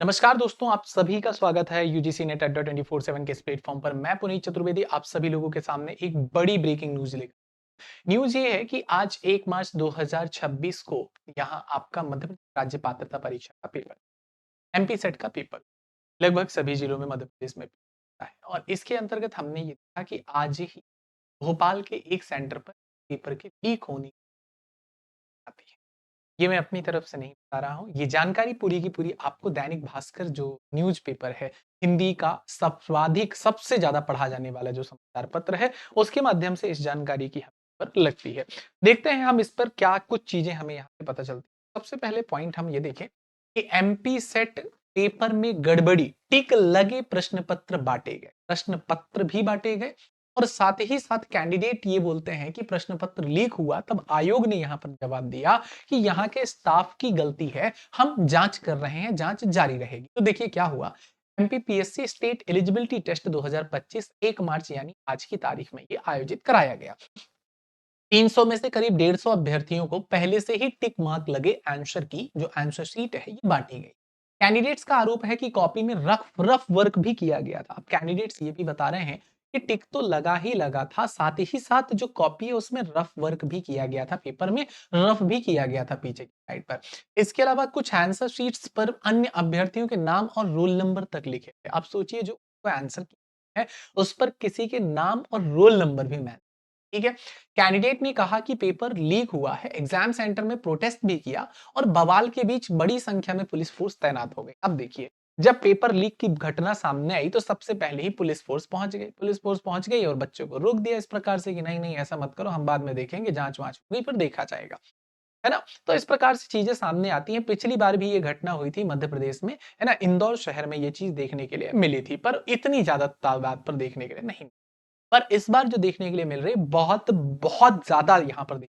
नमस्कार दोस्तों, आप सभी का स्वागत है यूजीसी नेट अड्डा 24/7 के इस प्लेटफॉर्म पर। मैं पुनीत चतुर्वेदी आप सभी लोगों के सामने एक बड़ी ब्रेकिंग न्यूज लेकर। न्यूज ये है कि आज 1 मार्च 2026 को यहाँ आपका मध्य प्रदेश राज्य पात्रता परीक्षा का पेपर, एमपी सेट का पेपर लगभग सभी जिलों में मध्य प्रदेश में होता है। और इसके अंतर्गत हमने ये देखा कि आज ही भोपाल के एक सेंटर पर पेपर के लीक होने आती है। ये मैं अपनी तरफ से नहीं बता रहा हूँ। ये जानकारी पूरी की पूरी आपको दैनिक भास्कर जो न्यूज़पेपर है, हिंदी का सर्वाधिक सबसे ज़्यादा पढ़ा जाने वाला जो समाचार पत्र है, उसके माध्यम से इस जानकारी की हमें पर लगती है। देखते हैं हम इस पर क्या कुछ चीज़ें हमें यहाँ पे पता चलती हैं। सबसे पहले पॉइंट हम ये देखें कि एमपी सेट पेपर में गड़बड़ी, टिक लगे प्रश्न पत्र बाँटे गए। प्रश्न पत्र भी बाँटे गए और साथ ही साथ कैंडिडेट ये बोलते हैं कि प्रश्न पत्र लीक हुआ, तब आयोग ने यहाँ पर जवाब दिया कि यहाँ के स्टाफ की गलती है, हम जांच कर रहे हैं, जांच जारी रहेगी। तो देखिए क्या हुआ, एमपीपीएससी स्टेट एलिजिबिलिटी टेस्ट 2025 1 मार्च यानी आज की तारीख में ये आयोजित कराया गया। 300 में से करीब 150 अभ्यर्थियों को पहले से ही टिक मार्क लगे आंसर की जो आंसर शीट है ये बांटी गई। कैंडिडेट्स का आरोप है कि कॉपी में रफ रफ वर्क भी किया गया था। अब कैंडिडेट्स ये भी बता रहे हैं कि टिक तो लगा ही लगा था, साथ ही साथ जो कॉपी है उसमें रफ वर्क भी किया गया था, पेपर में रफ भी किया गया था पीछे की साइड पर। इसके अलावा कुछ आंसर शीट्स पर अन्य अभ्यर्थियों के नाम और रोल नंबर तक लिखे थे। अब सोचिए जो आंसर है उस पर किसी के नाम और रोल नंबर भी मैच, ठीक है। कैंडिडेट ने कहा कि पेपर लीक हुआ है, एग्जाम सेंटर में प्रोटेस्ट भी किया और बवाल के बीच बड़ी संख्या में पुलिस फोर्स तैनात हो गई। अब देखिए, जब पेपर लीक की घटना सामने आई तो सबसे पहले ही पुलिस फोर्स पहुंच गई। पुलिस फोर्स पहुंच गई और बच्चों को रोक दिया इस प्रकार से कि नहीं नहीं ऐसा मत करो, हम बाद में देखेंगे, जांच वांच होगी फिर देखा जाएगा, है ना। तो इस प्रकार से चीजें सामने आती हैं। पिछली बार भी ये घटना हुई थी मध्य प्रदेश में, है ना, इंदौर शहर में ये चीज देखने के लिए मिली थी, पर इतनी ज्यादा तादाद पर देखने के लिए नहीं। पर इस बार जो देखने के लिए मिल रही है बहुत बहुत ज्यादा यहाँ पर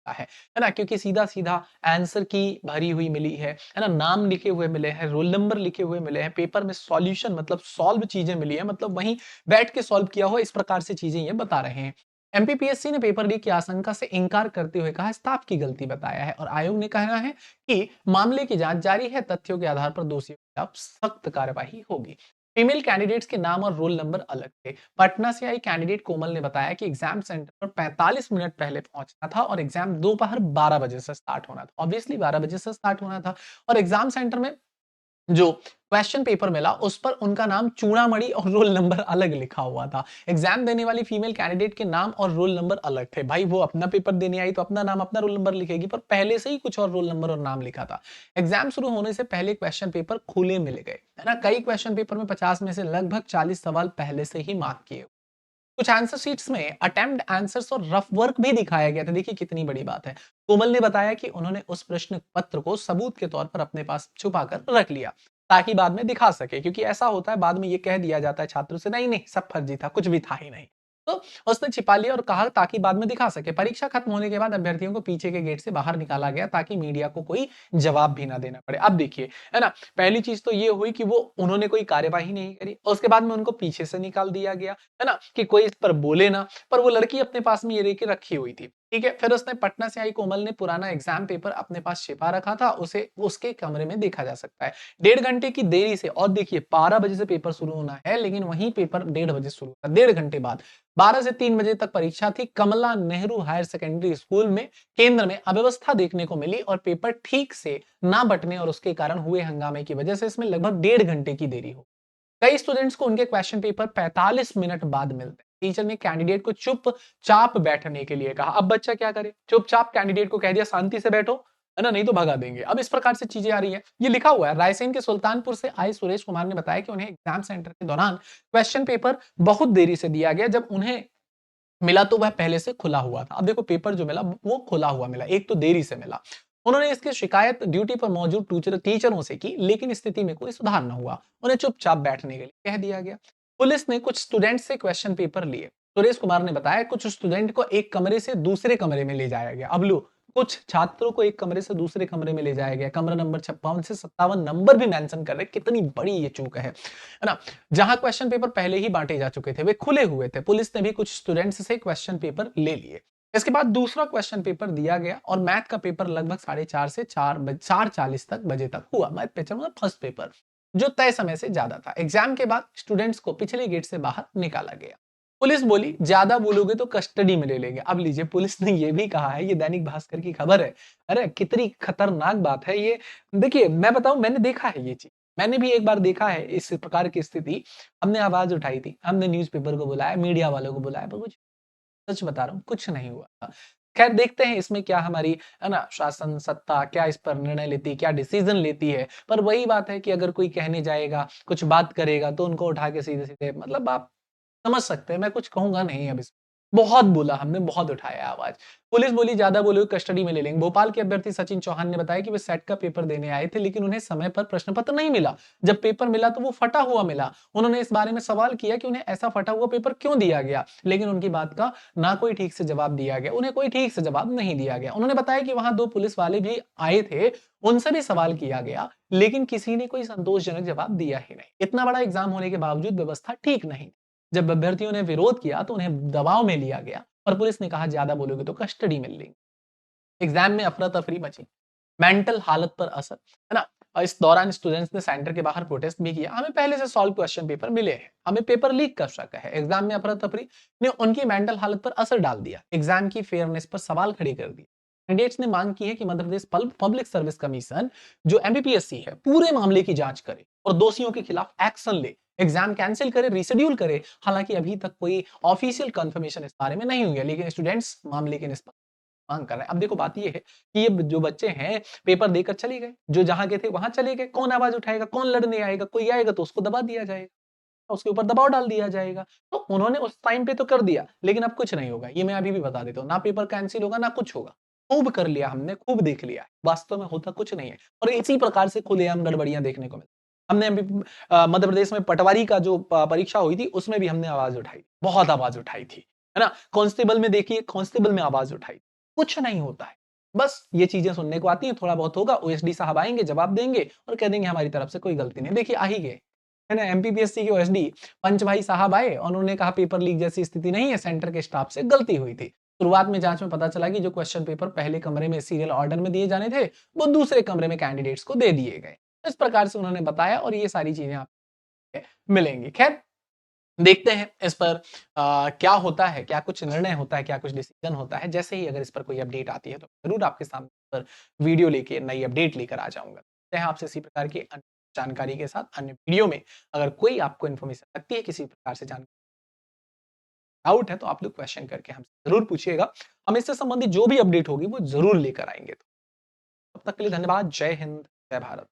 है ना, क्योंकि सीधा-सीधा आंसर की भरी हुई मिली है ना, नाम लिखे हुए मिले हैं, रोल नंबर लिखे हुए मिले हैं, पेपर में सॉल्यूशन मतलब सॉल्व चीजें मिली है, मतलब वहीं बैठ के सॉल्व किया हुआ, इस प्रकार से चीजें ये बता रहे हैं। एमपीपीएससी ने पेपर लीक की आशंका से इनकार करते हुए कहा स्टाफ की गलती बताया है और आयोग ने कहना है कि मामले की जांच जारी है, तथ्यों के आधार पर दोषियों के खिलाफ सख्त कार्यवाही होगी। फीमेल कैंडिडेट्स के नाम और रोल नंबर अलग थे। पटना से आई कैंडिडेट कोमल ने बताया कि एग्जाम सेंटर पर 45 मिनट पहले पहुंचना था और एग्जाम दोपहर 12 बजे से स्टार्ट होना था। ऑब्वियसली 12 बजे से स्टार्ट होना था और एग्जाम सेंटर में जो क्वेश्चन पेपर मिला उस पर उनका नाम चूड़ामणि और रोल नंबर अलग लिखा हुआ था। एग्जाम देने वाली फीमेल कैंडिडेट के नाम और रोल नंबर अलग थे। भाई वो अपना पेपर देने आई तो अपना नाम अपना रोल नंबर लिखेगी, पर पहले से ही कुछ और रोल नंबर और नाम लिखा था। एग्जाम शुरू होने से पहले क्वेश्चन पेपर खुले मिल गए, है ना। कई क्वेश्चन पेपर में 50 में से लगभग 40 सवाल पहले से ही मार्क किए। कुछ आंसर शीट्स में अटेम्प्ट आंसर्स और रफ वर्क भी दिखाया गया था। देखिए कितनी बड़ी बात है। कोमल ने बताया कि उन्होंने उस प्रश्न पत्र को सबूत के तौर पर अपने पास छुपा कर रख लिया ताकि बाद में दिखा सके, क्योंकि ऐसा होता है बाद में ये कह दिया जाता है छात्रों से नहीं नहीं सब फर्जी था, कुछ भी था ही नहीं। तो उसने छिपा लिया और कहा ताकि बाद में दिखा सके। परीक्षा खत्म होने के बाद अभ्यर्थियों को पीछे के गेट से बाहर निकाला गया ताकि मीडिया को कोई जवाब भी ना देना पड़े। अब देखिए, है ना, पहली चीज तो ये हुई कि वो उन्होंने कोई कार्यवाही नहीं करी, उसके बाद में उनको पीछे से निकाल दिया गया, है ना, कि कोई इस पर बोले ना। पर वो लड़की अपने पास में ये लेके रखी हुई थी, ठीक है। फिर उसने पटना से आई कोमल ने पुराना एग्जाम पेपर अपने पास छिपा रखा था, उसे उसके कमरे में देखा जा सकता है। 1.5 घंटे की देरी से, और देखिए 12 बजे से पेपर शुरू होना है लेकिन वहीं पेपर 1:30 शुरू था, 1.5 घंटे बाद 12 से 3 बजे तक परीक्षा थी। कमला नेहरू हायर सेकेंडरी स्कूल में केंद्र में अव्यवस्था देखने को मिली और पेपर ठीक से ना बंटने और उसके कारण हुए हंगामे की वजह से इसमें लगभग 1.5 घंटे की देरी हो। कई स्टूडेंट्स को उनके क्वेश्चन पेपर 45 मिनट बाद मिलते हैं। टीचर ने कैंडिडेट को चुपचाप बैठने के लिए कहा। अब बच्चा क्या करे, चुपचाप कैंडिडेट को कह दिया शांति से बैठो, है ना, नहीं तो भगा देंगे। अब इस प्रकार से चीजें आ रही है, ये लिखा हुआ है। रायसेन के सुल्तानपुर से आए सुरेश कुमार ने बताया कि उन्हें एग्जाम सेंटर के दौरान क्वेश्चन पेपर बहुत देरी से दिया गया, जब उन्हें मिला तो वह पहले से खुला हुआ था। अब देखो पेपर जो मिला वो खुला हुआ मिला, एक तो देरी से मिला। उन्होंने इसकी शिकायत ड्यूटी पर मौजूद टीचरों से की लेकिन स्थिति में कोई सुधार न हुआ। उन्हें चुपचाप बैठने के लिए कह दिया गया। पुलिस ने कुछ स्टूडेंट से क्वेश्चन पेपर लिए। सुरेश कुमार ने बताया कुछ स्टूडेंट को एक कमरे से दूसरे कमरे में ले जाया गया। अब लो, कुछ छात्रों को एक कमरे से दूसरे कमरे में ले जाया गया। कमरा नंबर 56 से 57 नंबर भी मेंशन कर रहे, कितनी बड़ी ये चूक है ना। जहां क्वेश्चन पेपर पहले ही बांटे जा चुके थे, वे खुले हुए थे। पुलिस ने भी कुछ स्टूडेंट्स से क्वेश्चन पेपर ले लिए। इसके बाद दूसरा क्वेश्चन पेपर दिया गया और मैथ का पेपर लगभग 4:30 से 4:40 तक बजे तक हुआ। मैथ पेपर मतलब फर्स्ट पेपर। जो तय समय से ज्यादा था। एग्जाम के बाद स्टूडेंट्स को पिछले गेट से बाहर निकाला गया। पुलिस बोली ज्यादा बोलोगे तो कस्टडी में ले लेंगे। अब लीजिए, पुलिस ने ये भी कहा है, ये दैनिक भास्कर की खबर है। अरे कितनी खतरनाक बात है ये। देखिए मैं बताऊं, मैंने देखा है ये चीज, मैंने भी एक बार देखा है इस प्रकार की स्थिति। हमने आवाज उठाई थी, हमने न्यूज़पेपर को बुलाया, मीडिया वालों को बुलाया, पर कुछ, सच बता रहा हूँ, कुछ नहीं हुआ। खैर देखते हैं इसमें क्या हमारी, है ना, शासन सत्ता क्या इस पर निर्णय लेती है, क्या डिसीजन लेती है। पर वही बात है कि अगर कोई कहने जाएगा, कुछ बात करेगा, तो उनको उठा के सीधे सीधे, मतलब आप समझ सकते हैं, मैं कुछ कहूंगा नहीं अब इसमें। बहुत बोला हमने, बहुत उठाया आवाज। पुलिस बोली ज्यादा बोले कस्टडी में ले लेंगे। भोपाल के अभ्यर्थी सचिन चौहान ने बताया कि वे सेट का पेपर देने आए थे, लेकिन उन्हें समय पर प्रश्न पत्र नहीं मिला। जब पेपर मिला तो वो फटा हुआ मिला। उन्होंने इस बारे में सवाल किया कि उन्हें ऐसा फटा हुआ पेपर क्यों दिया गया, लेकिन उनकी बात का ना कोई ठीक से जवाब दिया गया, उन्हें कोई ठीक से जवाब नहीं दिया गया। उन्होंने बताया कि वहां 2 पुलिस वाले भी आए थे, उनसे भी सवाल किया गया, लेकिन किसी ने कोई संतोषजनक जवाब दिया ही नहीं। इतना बड़ा एग्जाम होने के बावजूद व्यवस्था ठीक नहीं। जब अभ्यर्थियों ने विरोध किया तो उन्हें दबाव में लिया गया और पुलिस ने कहा ज्यादा बोलोगे तो कस्टडी में लेंगे। एग्जाम में अफरा तफरी मची, मेंटल हालत पर असर, है ना। और इस दौरान स्टूडेंट्स ने सेंटर के बाहर प्रोटेस्ट भी किया। हमें पहले से सॉल्व क्वेश्चन पेपर मिले हैं, हमें पेपर लीक कर शक है। एग्जाम में अफरा तफरी ने उनकी मेंटल हालत पर असर डाल दिया, एग्जाम की फेयरनेस पर सवाल खड़े कर दिए। कैंडिडेट्स ने मांग की है कि Madhya Pradesh public service commission, जो एमपीपीएससी है, पूरे मामले की जांच करे और दोषियों के खिलाफ एक्शन ले, एग्जाम कैंसिल करे, रिशेड्यूल करे। हालांकि अभी तक कोई ऑफिशियल कंफर्मेशन इस बारे में नहीं हुई है, लेकिन स्टूडेंट्स मामले के निष्पक्ष मांग कर रहे हैं। अब देखो बात ये है कि ये जो बच्चे हैं पेपर देकर चले गए, जो जहां गए थे वहां चले गए, कौन आवाज उठाएगा, कौन लड़ने आएगा, कोई आएगा तो उसको दबा दिया जाएगा, उसके ऊपर दबाव डाल दिया जाएगा। तो उन्होंने उस टाइम पे तो कर दिया, लेकिन अब कुछ नहीं होगा, ये मैं अभी भी बता देता हूँ, ना पेपर कैंसिल होगा ना कुछ होगा। खूब कर लिया हमने, खूब देख लिया, वास्तव में होता कुछ नहीं है। और इसी प्रकार से खुलेआम गड़बड़ियां देखने को मिलती। हमने अभी मध्य प्रदेश में पटवारी का जो परीक्षा हुई थी, उसमें भी हमने आवाज उठाई, बहुत आवाज उठाई थी, है ना। कांस्टेबल में देखिए, कांस्टेबल में आवाज उठाई, कुछ नहीं होता है। बस ये चीजें सुनने को आती हैं, थोड़ा बहुत होगा, ओएसडी साहब आएंगे, जवाब देंगे और कह देंगे हमारी तरफ से कोई गलती नहीं। देखिए आ ही गए, है ना। एमपीपीएससी के ओएसडी पंच भाई साहब आए और उन्होंने कहा पेपर लीक जैसी स्थिति नहीं है, सेंटर के स्टाफ से गलती हुई थी। शुरुआत में जांच में पता चला कि जो क्वेश्चन पेपर पहले कमरे में सीरियल ऑर्डर में दिए जाने थे, वो दूसरे कमरे में कैंडिडेट्स को दे दिए गए। इस प्रकार से उन्होंने बताया और ये सारी चीजें आपको मिलेंगी। खैर देखते हैं इस पर क्या होता है, क्या कुछ निर्णय होता है, क्या कुछ डिसीजन होता है। जैसे ही अगर इस पर कोई अपडेट आती है तो जरूर आपके सामने पर वीडियो लेके नई अपडेट लेकर आ जाऊंगा। मिलते हैं आपसे इसी प्रकार की अन्य जानकारी के साथ अन्य वीडियो में। अगर कोई आपको इन्फॉर्मेशन लगती है, किसी प्रकार से जानकारी डाउट है, तो आप लोग क्वेश्चन करके हमसे जरूर पूछिएगा। हम इससे संबंधित जो भी अपडेट होगी वो जरूर लेकर आएंगे। तो तब तक के लिए धन्यवाद। जय हिंद, जय भारत।